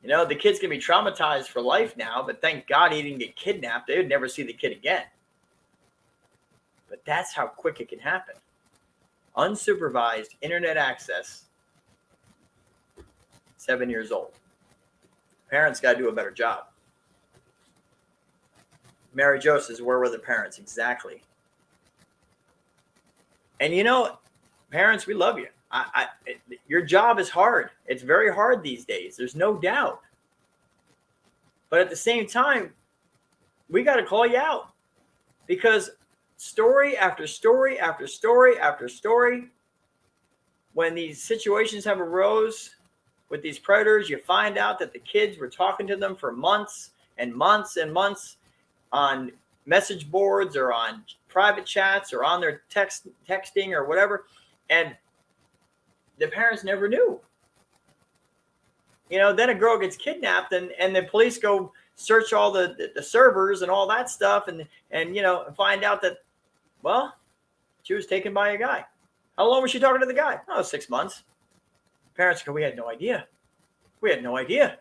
The kid's going to be traumatized for life now, but thank God he didn't get kidnapped. They would never see the kid again. But that's how quick it can happen. Unsupervised internet access, 7 years old. Parents got to do a better job. Mary Jo says, where were the parents? Exactly. And parents, we love you. Your job is hard. It's very hard these days. There's no doubt. But at the same time, we got to call you out, because story after story after story after story, when these situations have arose with these predators, you find out that the kids were talking to them for months and months and months on message boards or on private chats or on their texting or whatever. And the parents never knew. Then a girl gets kidnapped and the police go search all the servers and all that stuff and find out that, well, she was taken by a guy. How long was she talking to the guy? Oh, 6 months. Parents go, we had no idea. We had no idea.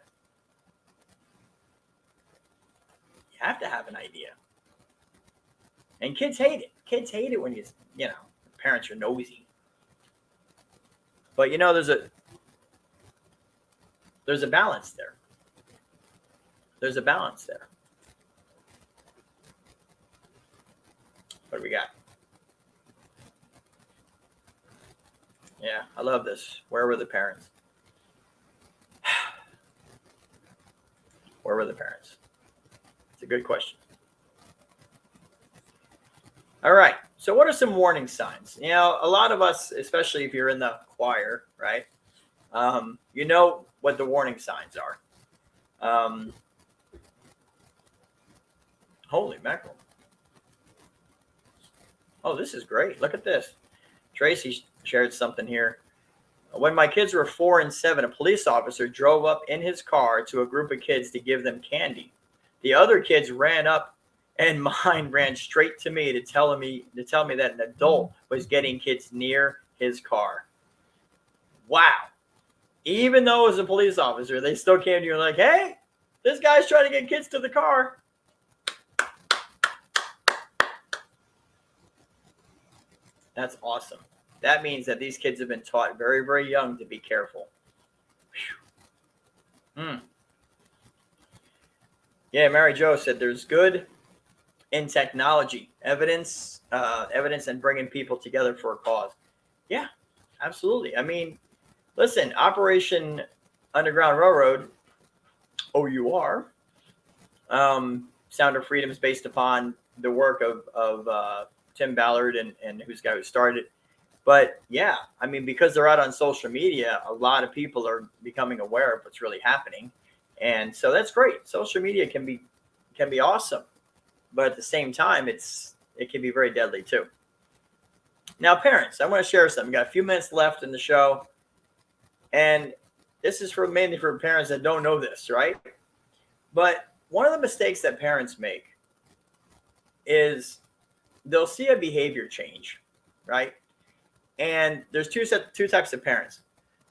You have to have an idea. And kids hate it. Kids hate it when parents are nosy. But there's a balance there. There's a balance there. What do we got? Yeah, I love this. Where were the parents? Where were the parents? It's a good question. All right. So what are some warning signs? A lot of us, especially if you're in the choir, right? You know what the warning signs are. Holy mackerel. Oh, this is great. Look at this. Tracy shared something here. When my kids were 4 and 7, a police officer drove up in his car to a group of kids to give them candy. The other kids ran up, and mine ran straight to me to tell me that an adult was getting kids near his car. Wow. Even though it was a police officer, they still came to you and like, hey, This guy's trying to get kids to the car. That's awesome. That means that these kids have been taught very, very young to be careful. Yeah, Mary Jo said there's good in technology, evidence and bringing people together for a cause. Yeah, absolutely. I mean, listen, Operation Underground Railroad, OUR, Sound of Freedom is based upon the work of Tim Ballard and who's the guy who started it. But yeah, I mean, because they're out on social media, a lot of people are becoming aware of what's really happening. And so that's great. Social media can be awesome, but at the same time, it can be very deadly too. Now, parents, I want to share something. We've got a few minutes left in the show, and this is mainly for parents that don't know this, right? But one of the mistakes that parents make is they'll see a behavior change, right? And there's two types of parents.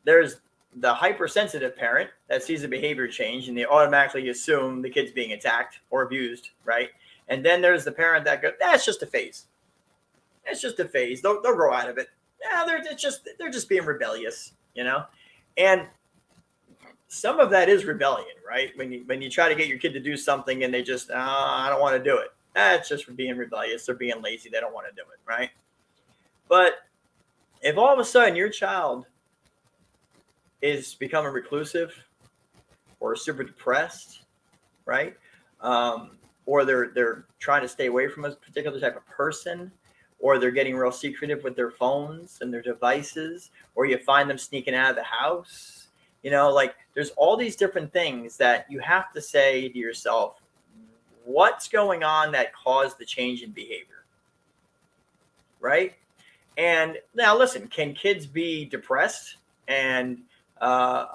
There's the hypersensitive parent that sees a behavior change and they automatically assume the kid's being attacked or abused, right? And then there's the parent that goes, "That's just a phase. It's just a phase. They'll grow out of it. Yeah, they're just being rebellious, you know." And some of that is rebellion, right? When you try to get your kid to do something and they just, I don't want to do it. That's just for being rebellious. They're being lazy. They don't want to do it, right? But if all of a sudden your child is becoming reclusive or super depressed, right? Or they're trying to stay away from a particular type of person, or they're getting real secretive with their phones and their devices, or you find them sneaking out of the house, you know, like there's all these different things that you have to say to yourself, what's going on that caused the change in behavior, right? And now listen, can kids be depressed and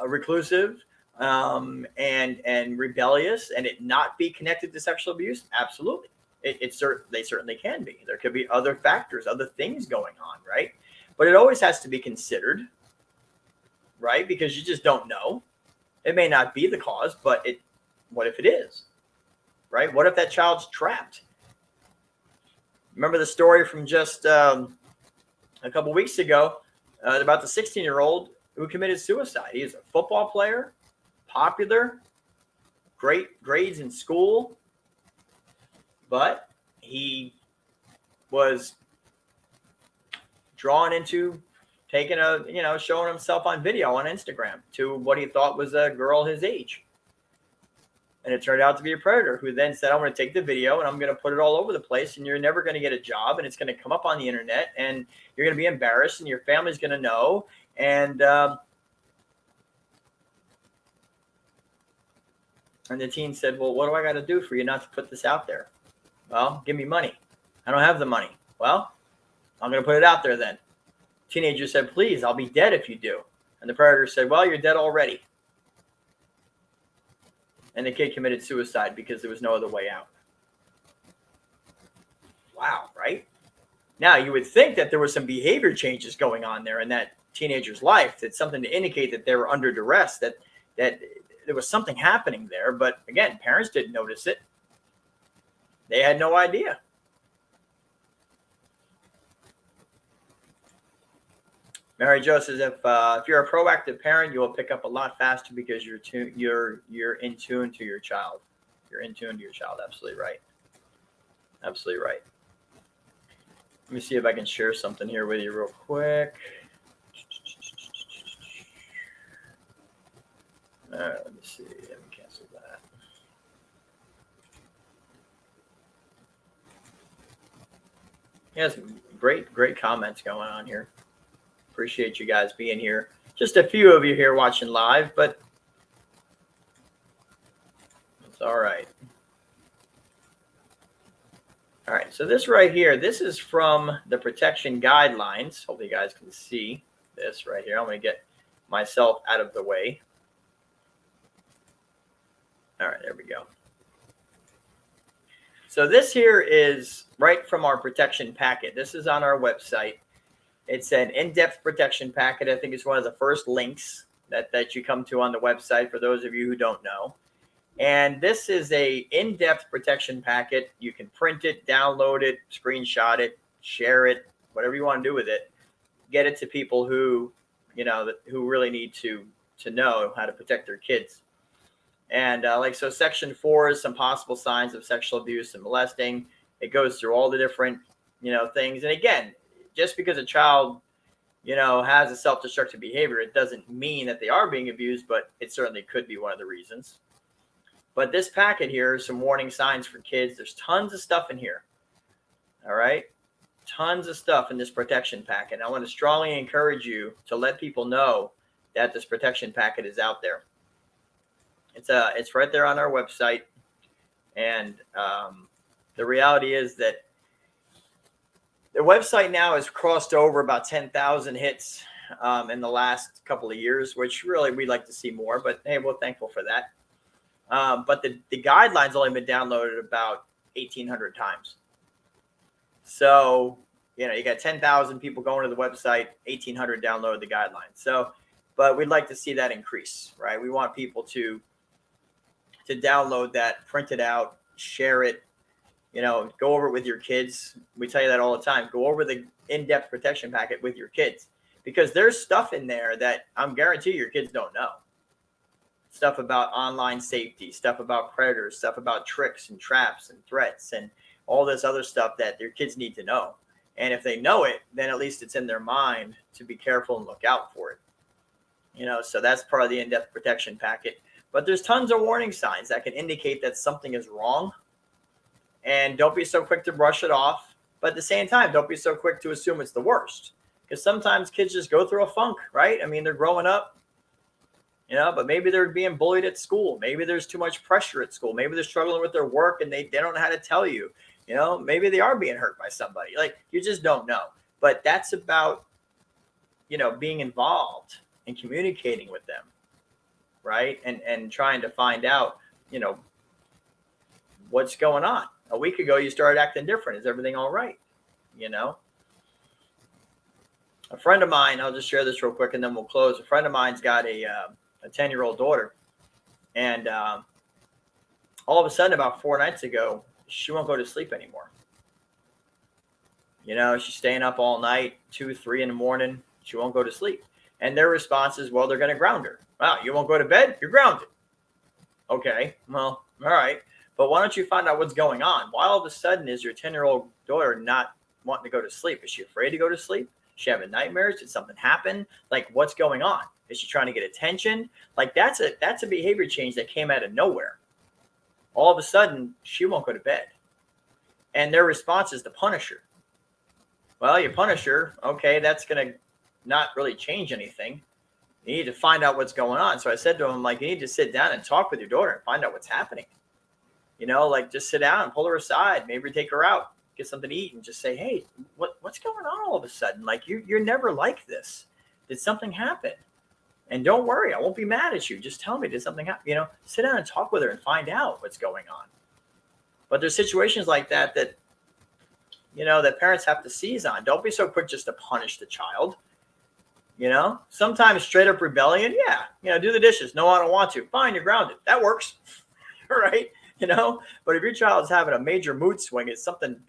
reclusive and rebellious and it not be connected to sexual abuse? Absolutely. They certainly can be. There could be other factors, other things going on, right? But it always has to be considered, right? Because you just don't know. It may not be the cause, but what if it is, right? What if that child's trapped? Remember the story from just a couple weeks ago about the 16-year-old who committed suicide. He's a football player, popular, great grades in school, but he was drawn into showing himself on video on Instagram to what he thought was a girl his age. And it turned out to be a predator who then said, "I'm going to take the video and I'm going to put it all over the place and you're never going to get a job and it's going to come up on the internet and you're going to be embarrassed and your family's going to know." And the teen said, "Well, what do I got to do for you not to put this out there?" "Well, give me money." "I don't have the money." "Well, I'm going to put it out there then." Teenager said, "Please, I'll be dead if you do." And the predator said, "Well, you're dead already." And the kid committed suicide because there was no other way out. Wow, right? Now, you would think that there were some behavior changes going on there in that teenager's life. That's something to indicate that they were under duress, that there was something happening there. But again, parents didn't notice it. They had no idea. Mary Jo says, if you're a proactive parent, you will pick up a lot faster because you're in tune to your child. You're in tune to your child. Absolutely right. Absolutely right. Let me see if I can share something here with you real quick. All right, let me see. Let me cancel that. Yes, great comments going on here. Appreciate you guys being here. Just a few of you here watching live, but it's all right. All right, so this right here, this is from the protection guidelines. Hopefully you guys can see this right here. I'm going to get myself out of the way. All right, there we go. So this here is right from our protection packet. This is on our website. It's an in-depth protection packet. I think it's one of the first links that you come to on the website for those of you who don't know. And this is a in-depth protection packet. You can print it, download it, screenshot it, share it, whatever you want to do with it. Get it to people who, who really need to know how to protect their kids. And so section 4 is some possible signs of sexual abuse and molesting. It goes through all the different, things. And again, just because a child, has a self-destructive behavior, it doesn't mean that they are being abused, but it certainly could be one of the reasons. But this packet here is some warning signs for kids. There's tons of stuff in here. All right. Tons of stuff in this protection packet. I want to strongly encourage you to let people know that this protection packet is out there. It's right there on our website. And the reality is that the website now has crossed over about 10,000 hits in the last couple of years, which really we'd like to see more, but hey, we're thankful for that. But the guidelines only been downloaded about 1,800 times. So, you got 10,000 people going to the website, 1,800 downloaded the guidelines. So, but we'd like to see that increase, right? We want people to download that, print it out, share it, go over it with your kids. We tell you that all the time. Go over the in-depth protection packet with your kids, because there's stuff in there that I'm guarantee your kids don't know. Stuff about online safety, stuff about predators, stuff about tricks and traps and threats and all this other stuff that your kids need to know. And if they know it, then at least it's in their mind to be careful and look out for it. So that's part of the in-depth protection packet. But there's tons of warning signs that can indicate that something is wrong. And don't be so quick to brush it off. But at the same time, don't be so quick to assume it's the worst. Because sometimes kids just go through a funk, right? I mean, they're growing up. But maybe they're being bullied at school. Maybe there's too much pressure at school. Maybe they're struggling with their work and they don't know how to tell you. Maybe they are being hurt by somebody. You just don't know. But that's about, being involved and communicating with them, right? And trying to find out, what's going on. A week ago, you started acting different. Is everything all right? A friend of mine, I'll just share this real quick and then we'll close. A friend of mine's got a 10-year-old daughter. And all of a sudden, about 4 nights ago, she won't go to sleep anymore. She's staying up all night, 2, 3 in the morning. She won't go to sleep. And their response is, well, they're going to ground her. Wow, you won't go to bed? You're grounded. Okay, well, all right. But why don't you find out what's going on? Why all of a sudden is your 10-year-old daughter not wanting to go to sleep? Is she afraid to go to sleep? Is she having nightmares? Did something happen? What's going on? Is she trying to get attention? That's a behavior change that came out of nowhere. All of a sudden, she won't go to bed. And their response is to punish her. Well, you punish her. Okay, that's going to not really change anything. You need to find out what's going on. So I said to him, you need to sit down and talk with your daughter and find out what's happening. Just sit down and pull her aside, maybe take her out, get something to eat and just say, hey, what's going on all of a sudden? You're never like this. Did something happen? And don't worry, I won't be mad at you. Just tell me, did something happen? Sit down and talk with her and find out what's going on. But there's situations like that that parents have to seize on. Don't be so quick just to punish the child. Sometimes straight up rebellion. Yeah. Do the dishes. No, I don't want to. Fine, you're grounded. That works. Right. But if your child's having a major mood swing, it's something,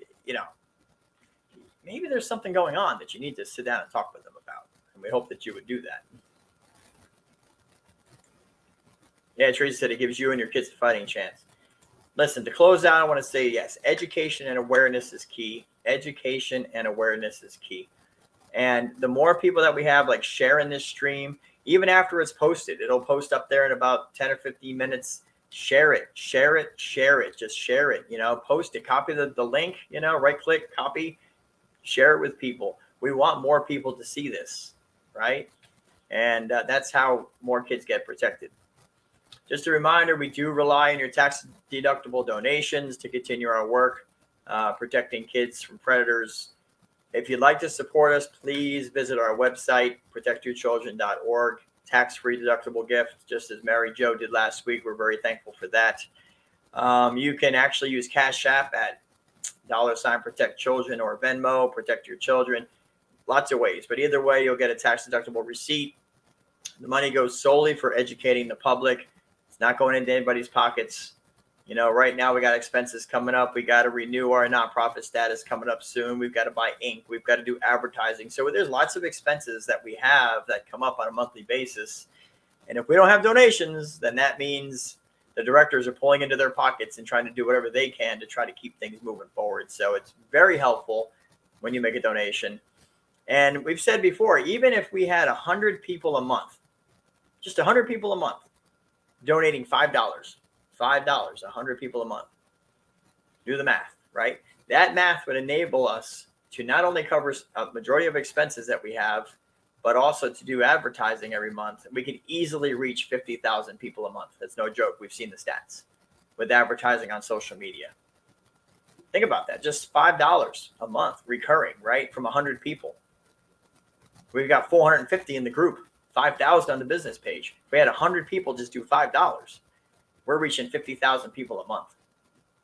maybe there's something going on that you need to sit down and talk with them about. And we hope that you would do that. Yeah, Teresa said it gives you and your kids a fighting chance. Listen, to close out, I want to say, yes, education and awareness is key. Education and awareness is key. And the more people that we have sharing this stream, even after it's posted, it'll post up there in about 10 or 15 minutes. Share it. Just share it, post it, copy the link, right click, copy, share it with people. We want more people to see this, right? And that's how more kids get protected. Just a reminder, we do rely on your tax-deductible donations to continue our work protecting kids from predators. If you'd like to support us, please visit our website, protectyourchildren.org. Tax-free deductible gift, just as Mary Jo did last week. We're very thankful for that. You can actually use Cash App at $ProtectChildren or Venmo, Protect Your Children. Lots of ways, but either way, you'll get a tax-deductible receipt. The money goes solely for educating the public. It's not going into anybody's pockets. You know, right now we got expenses coming up. We got to renew our nonprofit status coming up soon. We've got to buy ink. We've got to do advertising. So there's lots of expenses that we have that come up on a monthly basis. And if we don't have donations, then that means the directors are pulling into their pockets and trying to do whatever they can to try to keep things moving forward. So it's very helpful when you make a donation. And we've said before, even if we had 100 people a month, just 100 people a month donating $5, 100 people a month. Do the math, right? That math would enable us to not only cover a majority of expenses that we have, but also to do advertising every month. We could easily reach 50,000 people a month. That's no joke. We've seen the stats with advertising on social media. Think about that. Just $5 a month recurring, right? From 100 people. We've got 450 in the group, 5,000 on the business page. If we had 100 people just do $5, we're reaching 50,000 people a month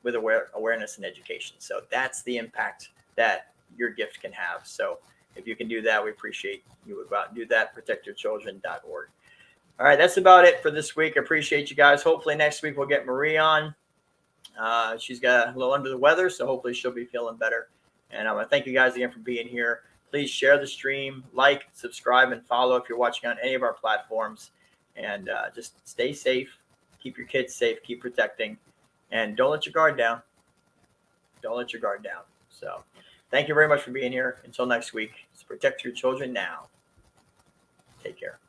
with awareness and education. So that's the impact that your gift can have. So if you can do that, we appreciate you would go out and do that. protectyourchildren.org. All right, that's about it for this week. I appreciate you guys. Hopefully next week we'll get Marie on. She's got a little under the weather, so hopefully she'll be feeling better. And I want to thank you guys again for being here. Please share the stream, like, subscribe, and follow if you're watching on any of our platforms. And just stay safe. Keep your kids safe. Keep protecting. And don't let your guard down. Don't let your guard down. So thank you very much for being here. Until next week, protect your children now. Take care.